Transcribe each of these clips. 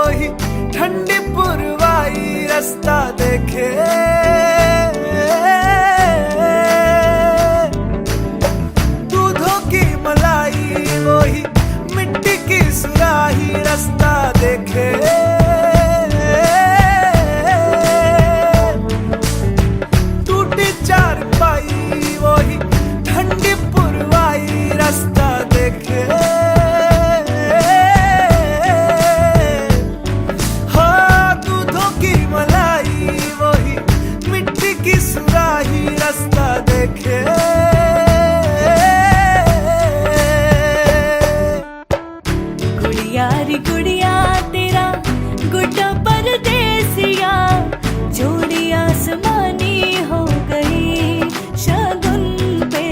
वही ठंडी पुरवाई रास्ता देखे। दूधों की मलाई वही मिट्टी की सुराही रास्ता देखे। टूटी चारपाई वही ठंडी पुरवाई रास्ता देखे। सुराही रास्ता देखे। गुड़िया रे गुड़िया तेरा गुड्डा परदेसिया, जोड़ी आसमानी हो गई शगुन पे,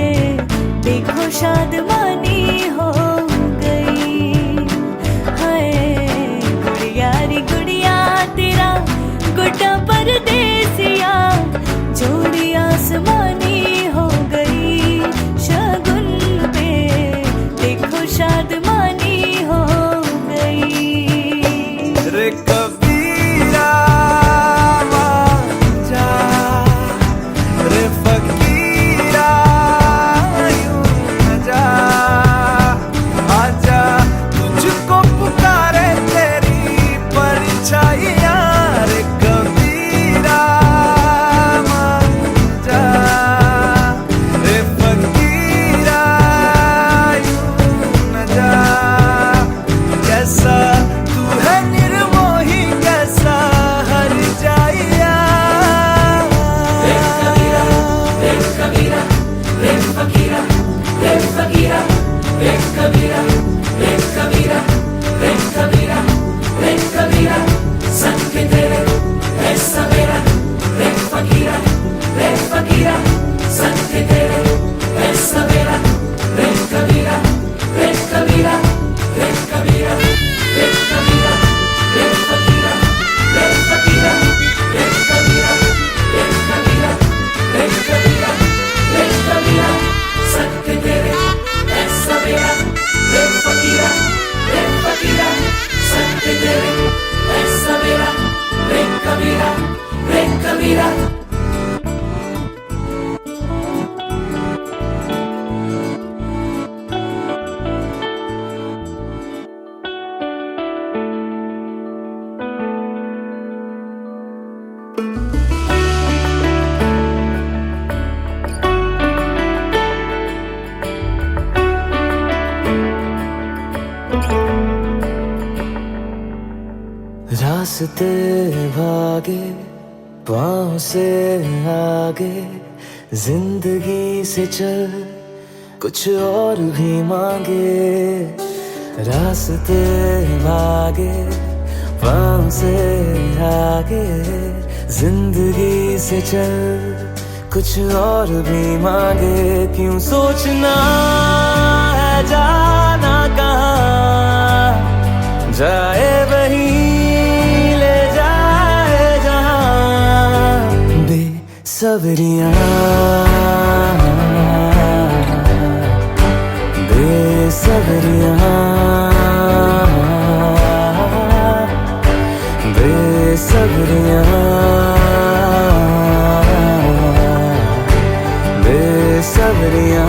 देखो शादमानी हो गई। हाय गुड़िया रे गुड़िया तेरा गुड्डा परदेसिया, जोड़ी आसमानी हो गई शगुन पे, देखो शादमानी हो गई। रे कबीरा जा, रे फकीरा यूं न जा, आजा तुझको पुकारे तेरी परछाइयाँ। रे कबीरा रास्ते भागे पाँव से आगे, जिंदगी से चल कुछ और भी मांगे। रास्ते भागे पाँव से आगे, जिंदगी से चल कुछ और भी मांगे। क्यों सोचना है जाना कहाँ, जाए वही बेसब्रियां बेसब्रियां बेसब्रियां बेसब्रियां।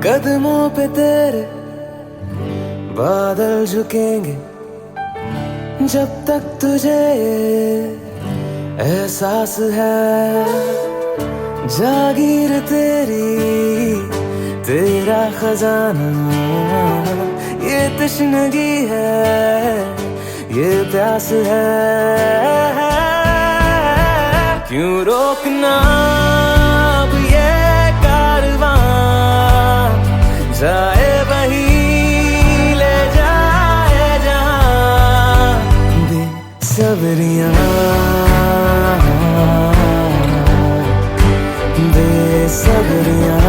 कदमों पे तेरे बादल झुकेंगे, जब तक तुझे एहसास है। जागीर तेरी तेरा खजाना, ये तश्नगी है ये प्यास है। क्यों रोकना अब ये कारवां, जाए वही ले जाए जहां। बेसब्रियां बेसब्रियां बेसब्रियां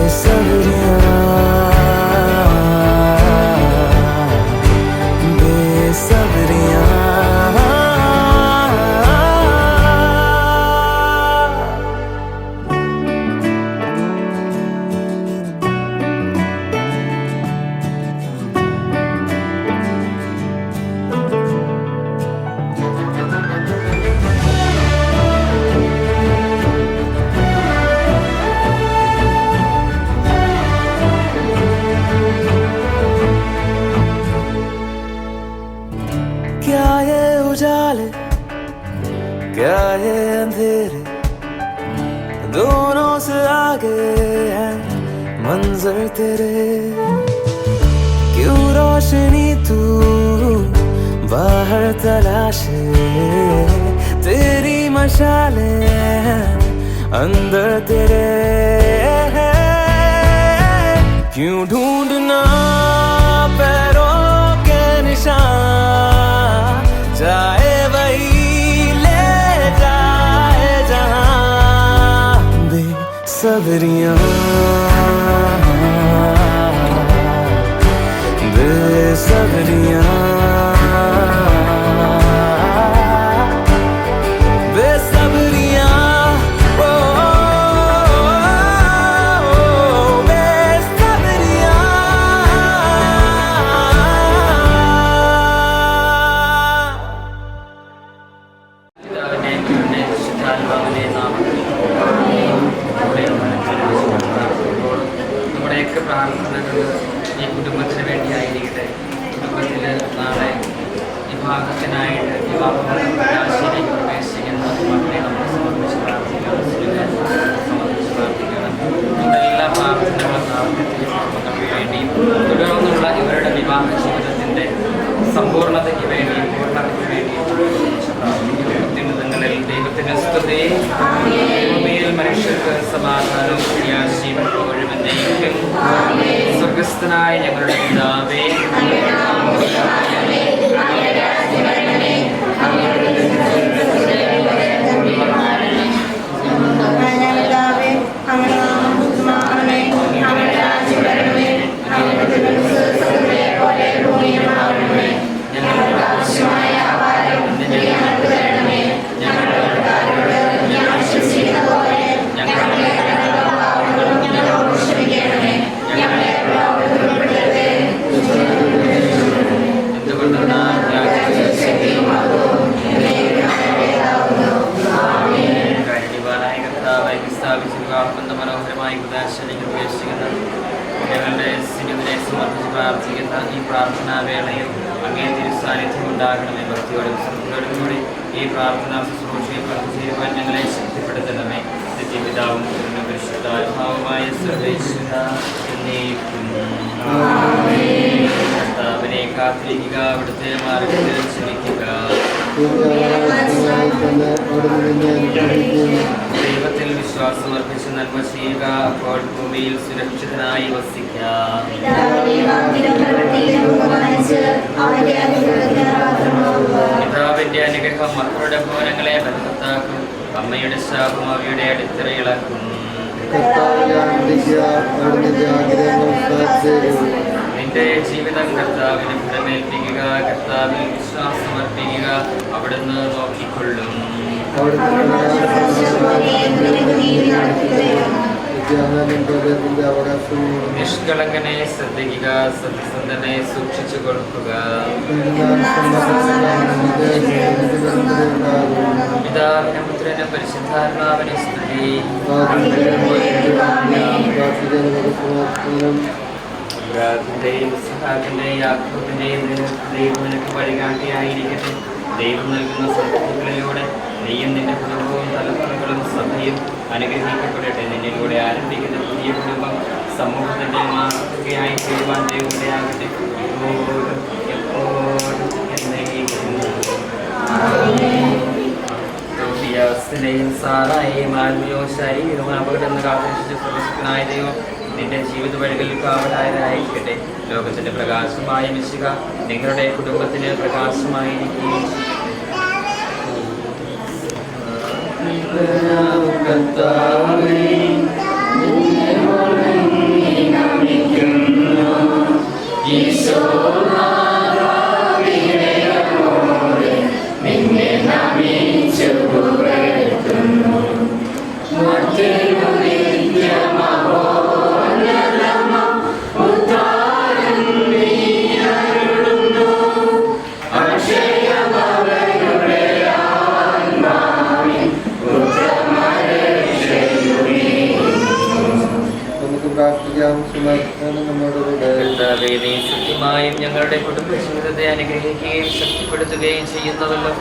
बेसब्रियां बेसब्रियां क्या ये उजाले क्या ये अंधेरे दोनों से आगे है मंजर तेरे क्यों रोशनी तू बाहर तलाशे तेरी मशाले अंदर तेरे क्यों ढूंढना पैरों के निशान जाए वही ले जाए जहां बेसब्रियां बेसब्रियां बेसब्रियां ओ बेसब्रियां നമ്മുടെയൊക്കെ പ്രാർത്ഥനകൾ ഈ കുടുംബത്തിന് വേണ്ടിയായിരിക്കട്ടെ. കുടുംബത്തിൽ നാളെ വിവാഹത്തിനായിട്ട് വിവാഹശിലേക്ക് പ്രവേശിക്കുന്ന മക്കളെ നമുക്ക് സമർപ്പിച്ച് പ്രാർത്ഥിക്കണം. സമർപ്പിച്ച് പ്രാർത്ഥിക്കണം. നമ്മുടെ എല്ലാ പ്രാർത്ഥനകളും നാളത്തെ കുടുംബങ്ങൾക്ക് വേണ്ടിയും തുടർന്നുള്ള ഇവരുടെ വിവാഹ ജീവിതത്തിൻ്റെ സമ്പൂർണ്ണതയ്ക്ക് വേണ്ടിയും പൂർണ്ണതയ്ക്ക് വേണ്ടിയും അത്യുന്നതങ്ങളിൽ ദൈവത്തിൻ്റെ സ്തുതി. ഭൂമിയിൽ മനുഷ്യർക്ക് സമാധാനവും പ്രത്യാശയും എപ്പോഴും എന്നേക്കും. സ്വർഗസ്ഥനായ ഞങ്ങളുടെ പിതാവേ, മനോഹരമായി ഉദാശനയ്ക്ക് ഉപേക്ഷിക്കുന്ന ഞങ്ങളുടെ സിനിമയെ സമർപ്പിച്ച് പ്രാർത്ഥിക്കുന്ന ഈ പ്രാർത്ഥനാവേളയിൽ അങ്ങേ തിരുസാന്നിധ്യം ഉണ്ടാകണമേ. ഭക്തിയോടും ശ്രദ്ധയോടും കൂടി ഈ പ്രാർത്ഥനാ ശുശ്രൂഷയിൽ പങ്കുചേരുവാൻ ഞങ്ങളെ ശക്തിപ്പെടുത്തണമേ. നിത്യപിതാവും പരിശുദ്ധാത്മാവുമായ സർവേശ്വര എന്നേക്കും. കർത്താവിനെ കാത്തിരിക്കുക, അവിടുത്തെ മാർഗ്ഗത്തിൽ ക്ഷമിക്കുക. ദൈവത്തിൽ വിശ്വാസമർപ്പിച്ച് നന്മ ചെയ്യുക, അപ്പോൾ ഭൂമിയിൽ സുരക്ഷിതനായി വസിക്കാം. പിതാവിന്റെ അനുഗ്രഹം മക്കളുടെ ഭവനങ്ങളെ ബലവത്താക്കും. അമ്മയുടെ ശാപം അവയുടെ അടിത്തറയിളക്കും. നിന്റെ ജീവിതം കർത്താവിന് ഫലമേൽപ്പിക്കുക. കർത്താവിൽ വിശ്വാസമർപ്പിക്കുക, അവിടുന്ന് നോക്കിക്കൊള്ളും. നിഷ്കളങ്കനെ ശ്രദ്ധിക്കുക, സത്യസന്ധനെ സൂക്ഷിച്ചു കൊടുക്കുക. പിതാവിനും പുത്രനും പരിശുദ്ധാത്മാവിനെ സ്തുതി. അബ്രാഹാമിന്റെയും ഇസ്ഹാക്കിന്റെയും യാക്കോബിന്റെയും ദൈവം നിനക്ക് വഴികാട്ടിയായിരിക്കട്ടെ. ദൈവം നൽകുന്ന സമ്പത്തുകളിലൂടെ നീയും നിന്റെ കുടുംബവും തലമുറകളും സഭയും അനുഗ്രഹിക്കപ്പെടട്ടെ. നിന്നിലൂടെ ആരംഭിക്കുന്ന പുതിയ കുടുംബം സമൂഹത്തിന്റെ മാതൃകയായി തീരുവാൻ ദൈവത്തിലാകട്ടെ, ഇപ്പോഴും എപ്പോഴും എന്നേക്കും. സാറായെയും ആത്മീയവും ശാരീരികവും അപകടം കാത്തുരക്ഷിച്ച സർവശക്തനായ ദൈവം നിന്റെ ജീവിത വഴികളിൽ കാവലായതായിരിക്കട്ടെ. ലോകത്തിന്റെ പ്രകാശമായ മിശിഹ നിങ്ങളുടെ കുടുംബത്തിന് പ്രകാശമായിരിക്കുകയും സത്യമായും ഞങ്ങളുടെ കുടുംബ ജീവിതത്തെ അനുഗ്രഹിക്കുകയും ശക്തിപ്പെടുത്തുകയും ചെയ്യുന്നവല്ലോ.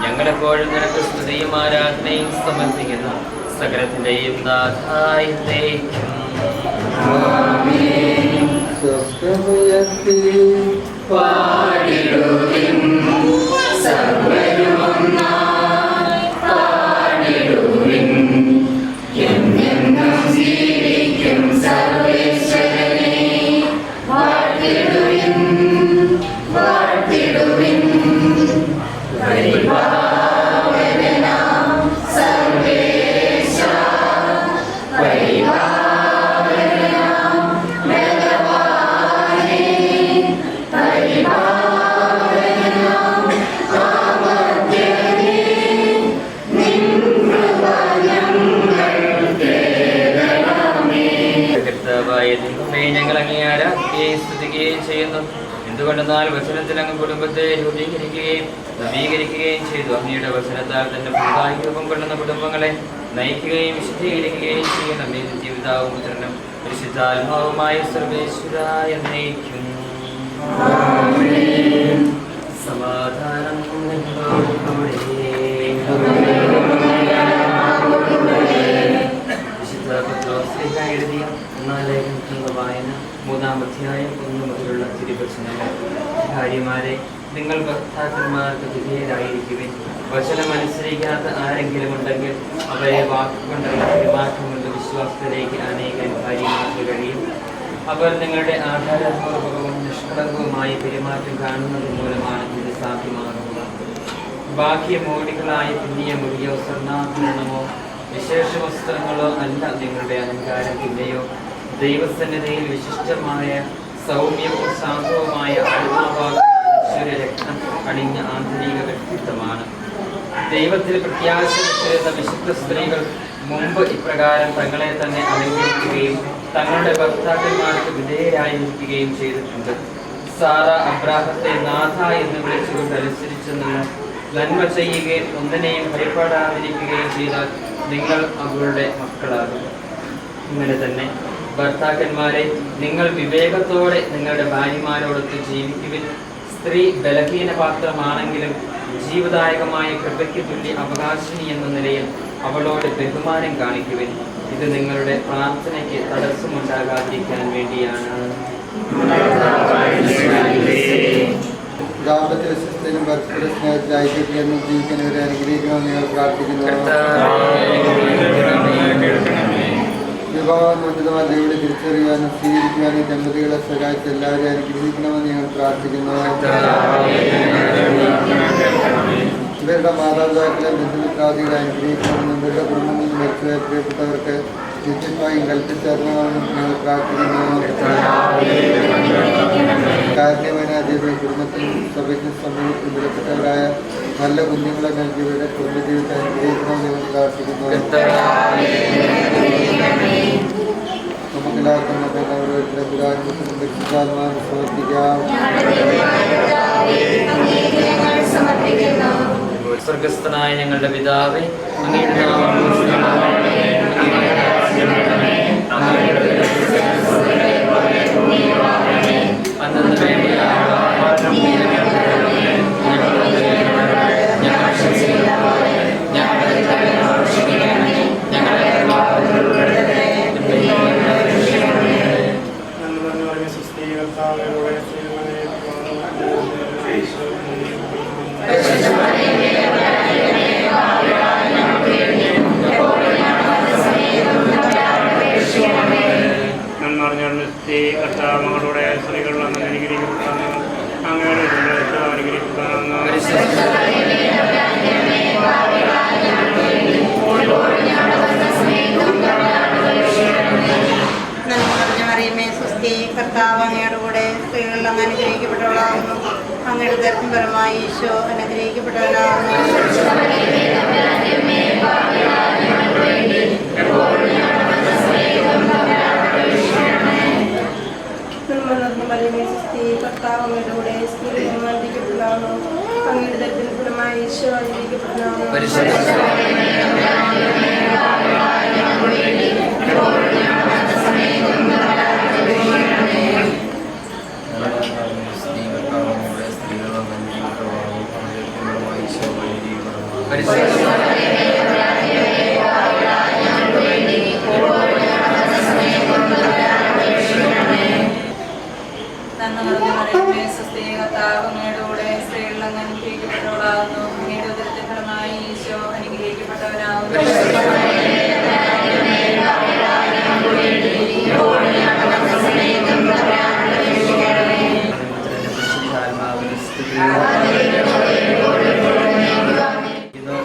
ഞങ്ങളെപ്പോഴും നിനക്ക് സ്തുതിയും ആരാധനയും സമർപ്പിക്കുന്നു. സകലത്തിന്റെയും നാഥായ എന്നേക്കും. ഞങ്ങൾ അങ്ങേ ആരാധിക്കുകയും സ്തുതിക്കുകയും ചെയ്യുന്നു. എന്തുകൊണ്ടെന്നാൽ വചനത്തിൽ അങ്ങ് കുടുംബത്തെ രൂപീകരിക്കുകയും നവീകരിക്കുകയും ചെയ്തു. അങ്ങയുടെ വചനത്താൽ തന്നെ പുതുതായി രൂപം കൊള്ളുന്ന കുടുംബങ്ങളെ നയിക്കുകയും വിശുദ്ധീകരിക്കുകയും ചെയ്യുന്ന നിത്യപിതാവും പുത്രനും പരിശുദ്ധാത്മാവുമായ സർവേശ്വരായ എന്നേക്കും. സമാധാനം എഴുതിയ ഒന്നാലേഖനത്തിലുള്ള വായന 3-ാം അധ്യായം 1 മുതലുള്ള തിരുവചനങ്ങൾ. ഭാര്യമാരെ, നിങ്ങൾ ഭർത്താക്കന്മാർക്ക് വിധേയരായിരിക്കുവിൻ. വചനമനുസരിക്കാത്ത ആരെങ്കിലും ഉണ്ടെങ്കിൽ അവരെ വാക്കുകൊണ്ടുള്ള പെരുമാറ്റം കൊണ്ട് വിശ്വാസത്തിലേക്ക് അനേകൻ ഭാര്യമാർക്ക് കഴിയും. അവർ നിങ്ങളുടെ ആധാരപൂർവകവും നിഷ്കളങ്കവുമായ പെരുമാറ്റം കാണുന്നത് മൂലമാണ് ഇത് സാധ്യമാകുന്നത്. ബാഹ്യമോടികളായ പിന്നിയ മുടിയോ സ്വർണ്ണാഭരണമോ വിശേഷ വസ്ത്രങ്ങളോ അല്ല നിങ്ങളുടെ അലങ്കാരം. പിന്നെയോ ദൈവസന്നിധിയിൽ വിശിഷ്ടമായ സൗമ്യവും ശാന്തവുമായ രക്തം അണിഞ്ഞ ആന്തരിക വ്യക്തിത്വമാണ്. ദൈവത്തിൽ പ്രത്യാശ വെച്ചിരുന്ന വിശുദ്ധ സ്ത്രീകൾ മുമ്പ് ഇപ്രകാരം തങ്ങളെ തന്നെ അലങ്കരിക്കുകയും തങ്ങളുടെ ഭർത്താക്കന്മാർക്ക് വിധേയരായിരിക്കുകയും ചെയ്തിട്ടുണ്ട്. സാറ അബ്രാഹത്തെ നാഥ എന്ന് വിളിച്ചുകൊണ്ട് അനുസരിച്ചെന്നുള്ള നന്മ ചെയ്യുകയും ഒന്നിനെയും ഭയപ്പെടാതിരിക്കുകയും ചെയ്താൽ നിങ്ങൾ അവരുടെ മക്കളാകും. ഇങ്ങനെ തന്നെ ഭർത്താക്കന്മാരെ, നിങ്ങൾ വിവേകത്തോടെ നിങ്ങളുടെ ഭാര്യമാരോടൊത്ത് ജീവിക്കുവിൻ. സ്ത്രീ ബലഹീന പാത്രമാണെങ്കിലും ജീവദായകമായ കൃപയ്ക്ക് തുല്യ അവകാശിനി എന്ന നിലയിൽ അവളോട് ബഹുമാനം കാണിക്കുവിൻ. ഇത് നിങ്ങളുടെ പ്രാർത്ഥനയ്ക്ക് തടസ്സമുണ്ടാകാതിരിക്കാൻ വേണ്ടിയാണ്. ദാമ്പത്യ വിശ്വസ്തയിലും പരസ്പര സ്നേഹത്തിൽ ഐക്യത്തിലെന്നും ജീവിക്കുന്നവരെ അനുഗ്രഹിക്കണമെന്ന് ഞങ്ങൾ പ്രാർത്ഥിക്കുന്നു. വിവാഹോന്നതമായ ദൈവത്തെ തിരിച്ചറിയാനും സ്വീകരിക്കാനും ദമ്പതികളെ സഹായിച്ച് എല്ലാവരെയും അനുഗ്രഹിക്കണമെന്ന് ഞങ്ങൾ പ്രാർത്ഥിക്കുന്നു. ഇവരുടെ മാതാപിതാക്കളെ ബന്ധുമിത്രാദികളെ അനുഗ്രഹിക്കണമെന്നും ഇവരുടെ കുടുംബങ്ങളിൽ മരിച്ചുപോയ പ്രിയപ്പെട്ടവർക്ക് നിത്യമായും കൽപ്പിച്ചേർന്നതാണെന്നും ഞങ്ങൾ പ്രാർത്ഥിക്കുന്നു. കാരുണ്യവനാദ്യതയും കുടുംബത്തിനും സഭയ്ക്കും സമൂഹത്തിനും വിലപ്പെട്ടവരായ നല്ല കുഞ്ഞുങ്ങളെ നൽകിയവരുടെ കുടുംബജീവിതത്തെ അനുഗ്രഹിക്കണമെന്ന് ഞങ്ങൾ പ്രാർത്ഥിക്കുന്നു. നമുക്കെല്ലാവർക്കും ഓരോരുത്തരുടെ പുരാതനത്തിനും രക്ഷിതാത്മാവിനെ സമർപ്പിക്കാം. സ്വർഗസ്ഥനായ ഞങ്ങളുടെ പിതാവേ, അങ്ങയുടെ നാമം പൂജിതമാകണമേ. അന്നന്ന് വേണ്ട ആഹാരം അങ്ങയുടെ ദർശനപരമായി ഈശോ അനുഗ്രഹിക്കപ്പെട്ടവനാകുന്നു. കർത്താവ് അങ്ങയുടെ കൂടെ സ്ത്രീകൾ അനുഗ്രഹിക്കപ്പെട്ടവനാകുന്നു. അങ്ങയുടെ ദർശനപരമായി ഈശോ അനുഗ്രഹിക്കപ്പെട്ടവനാകുന്നു.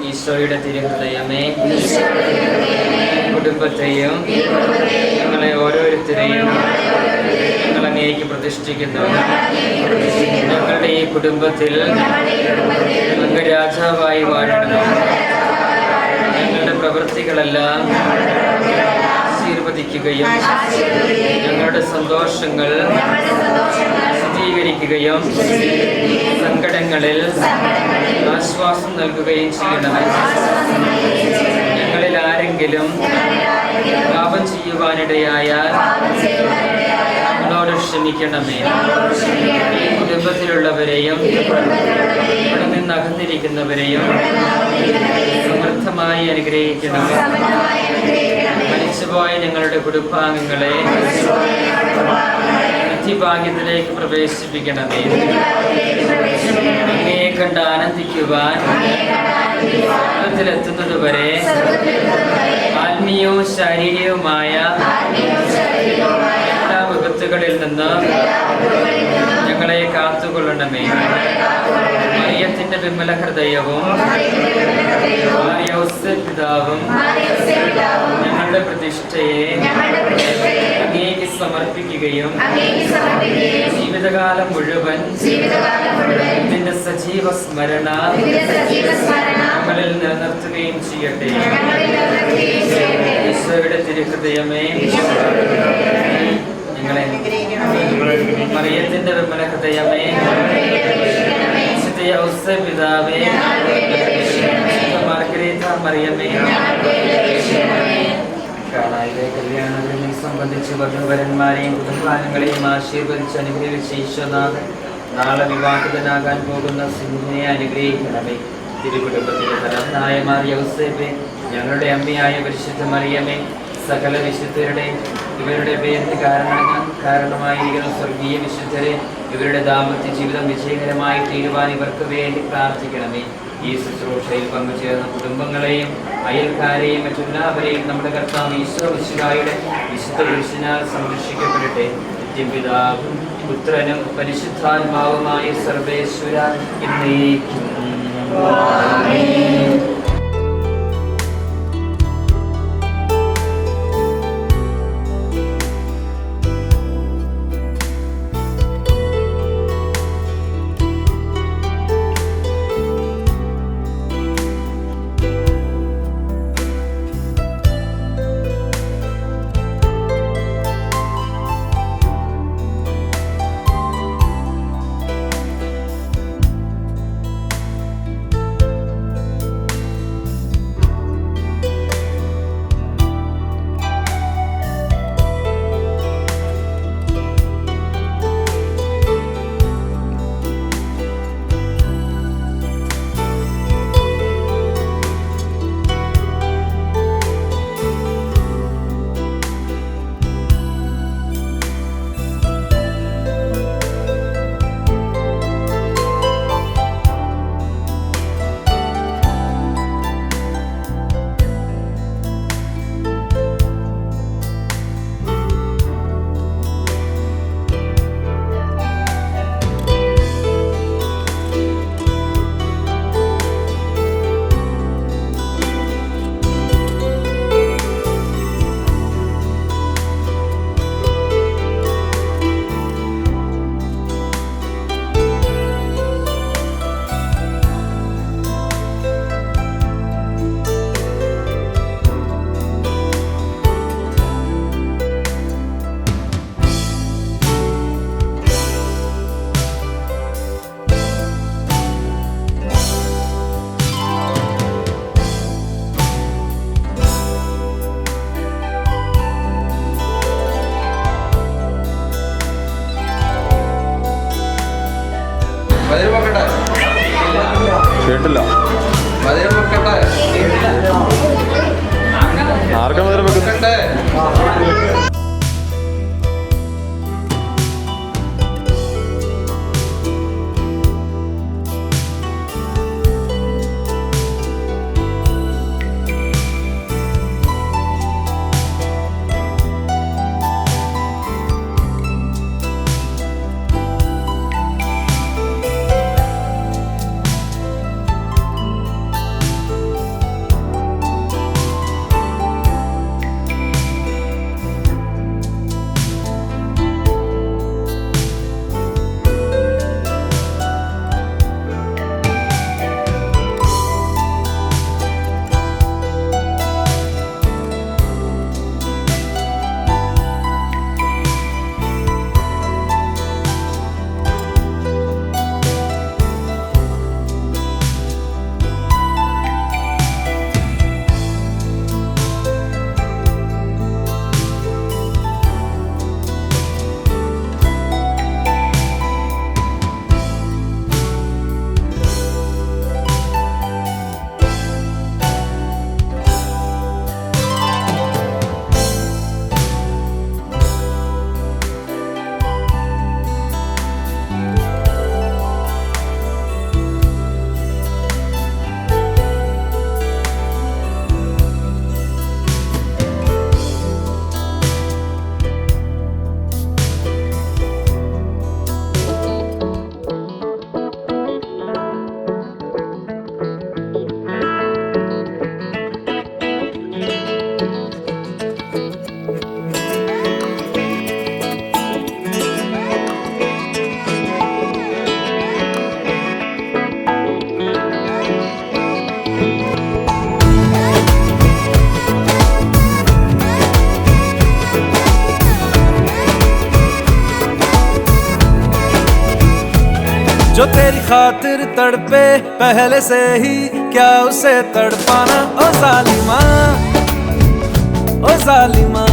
ഈശോയുടെ തിരുഹൃദയമേ, കുടുംബത്തെയും ഞങ്ങളെ ഓരോരുത്തരെയും ഞങ്ങൾ അങ്ങേക്ക് പ്രതിഷ്ഠിക്കുന്നു. ഞങ്ങളുടെ ഈ കുടുംബത്തിൽ അങ്ങ് രാജാവായി വാഴണം. ഞങ്ങളുടെ പ്രവൃത്തികളെല്ലാം ആശീർവദിക്കുകയും ഞങ്ങളുടെ സന്തോഷങ്ങൾ സ്ഥിരീകരിക്കുകയും സങ്കടങ്ങളിൽ ആശ്വാസം നൽകുകയും ചെയ്യണമേ. ഞങ്ങളിൽ ആരെങ്കിലും പാപം ചെയ്യുവാനിടയായാൽ ഞങ്ങളോട് ക്ഷമിക്കണമേ. ഈ കുടുംബത്തിലുള്ളവരെയും ഇവിടെ നിന്ന് അകന്നിരിക്കുന്നവരെയും സമൃദ്ധമായി അനുഗ്രഹിക്കണമേ. മരിച്ചുപോയ ഞങ്ങളുടെ കുടുംബാംഗങ്ങളെ നിത്യഭാഗ്യത്തിലേക്ക് പ്രവേശിപ്പിക്കണമേ. അങ്ങയെ കണ്ട് ആനന്ദിക്കുവാൻ സ്വർഗ്ഗത്തിലെത്തുന്നതുവരെ ആത്മീയവും ശാരീരികവുമായ എല്ലാ വിപത്തുകളിൽ നിന്ന് ഞങ്ങളെ കാത്തുകൊള്ളണമേ. മറിയത്തിന്റെ വിമല ഹൃദയവും പിതാവും ഞങ്ങളുടെ പ്രതിഷ്ഠയെ അങ്ങേക്ക് സമർപ്പിക്കുകയും ജീവിതകാലം മുഴുവൻ ഇതിന്റെ സജീവ സ്മരണ ഞങ്ങളിൽ നിലനിർത്തുകയും ചെയ്യട്ടെ. ഈശോയുടെ തിരുഹൃദയമേ, ഞങ്ങളെ മറിയത്തിന്റെ വിമല ഹൃദയമേ, പിതാവേ, മാർഗരേത്ത മറിയമേ, കാനായിലെ കല്യാണത്തിനെ സംബന്ധിച്ച് വധുവരന്മാരെയും കുടുംബാംഗങ്ങളെയും ആശീർവദിച്ച് അനുഗ്രഹിച്ച ഈശ്വരനാഥൻ നാളെ വിവാഹിതനാകാൻ പോകുന്ന സിംഹിനെ അനുഗ്രഹിക്കണമേ. തിരുകുടുംബത്തിലെ തലവനായ മാറിയ ഔസേപ്പേ, ഞങ്ങളുടെ അമ്മയായ പരിശുദ്ധ മറിയമേ, സകല വിശുദ്ധരുടെ ഇവരുടെ പേരിന് കാരണമായിരിക്കുന്ന സ്വർഗീയ വിശുദ്ധരെ ഇവരുടെ ദാമ്പത്യ ജീവിതം വിജയകരമായി തീരുവാൻ ഇവർക്ക് വേണ്ടി പ്രാർത്ഥിക്കണമേ. ഈ ശുശ്രൂഷയിൽ പങ്കുചേർന്ന കുടുംബങ്ങളെയും അയൽക്കാരെയും മറ്റെല്ലാവരെയും നമ്മുടെ കർത്താവ് ഈശോ മിശിഹായുടെ വിശുദ്ധ പുരുഷനാൽ സംരക്ഷിക്കപ്പെടട്ടെ. നിത്യപിതാവും പുത്രനും പരിശുദ്ധാത്മാവുമായ സർവേശ്വര എന്നേക്കും. കേട്ടില്ല. ആർക്കാ മധുരം വെക്കുന്നത്? जो तेरी खातिर तड़पे पहले से ही क्या उसे तड़पाना। ओ जालिमा, ओ जालिमा,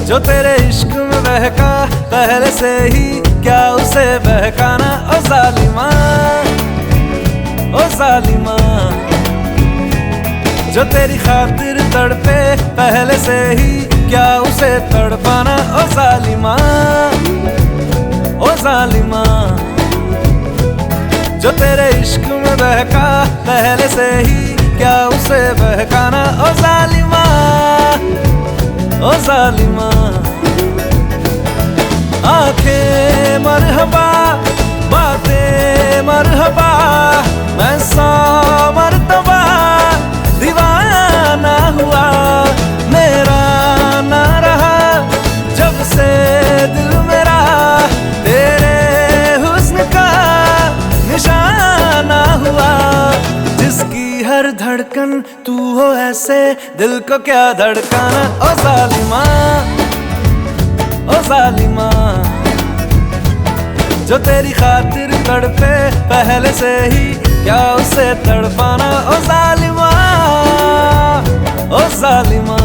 जो तेरे इश्क में बहका पहले से ही क्या उसे बहकाना। ओ जालिमा, ओ जालिमा, जो तेरी खातिर तड़पे पहले से ही क्या उसे तड़पाना। ओ जालिमा, ओ जालिमा, जो तेरे इश्क में बहका पहले से ही क्या उसे बहकाना। ओ जालिमा, ओ जालिमा, आंखें मरहबा बातें मरहबा, मैं 100 मरतबा दीवाना हुआ। मेरा ना रहा जब से दिल मेरा तेरे हुस्न का निशाना हुआ। जिसकी हर धड़कन तू हो ऐसे दिल को क्या धड़काना। ओ जालिमा, ओ जालिमा, जो तेरी खातिर तड़पे पहले से ही क्या उसे तड़पाना। ओ जालिमा, ओ जालिमा,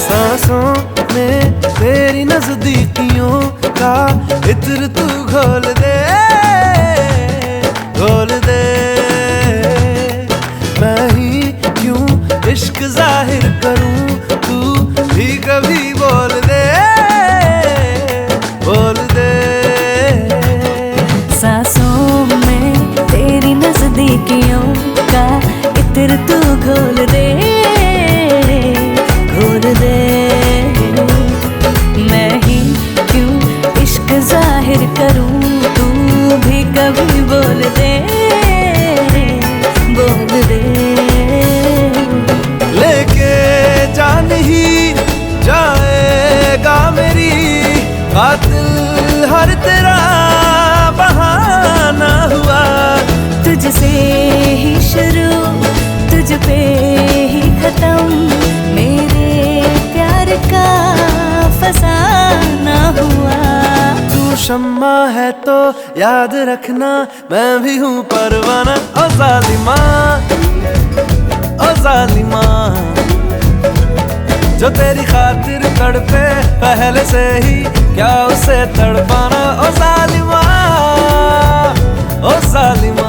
सांसों में तेरी नजदीकियों का इत्र तू घोल दे, घोल दे। मैं ही क्यों इश्क जाहिर करूं, तू भी कभी बोल दे, बोल दे। सांसों में तेरी नजदीकियों का इत्र तू घोल दे, घोल दे। मैं ही क्यों इश्क जाहिर करूं, तू भी कभी बोल दे, बोल दे। लेके जान ही जाएगा मेरी कातिल हर तेरा बहाना हुआ। तुझसे ही शुरू तुझ पे ही खत्म, शम्मा है तो याद रखना मैं भी हूँ परवाना। ओ जालिमा, ओ जालिमा, जो तेरी खातिर तड़पे पहले से ही क्या उसे तड़पाना। ओ जालिमा, ओ जालिमा।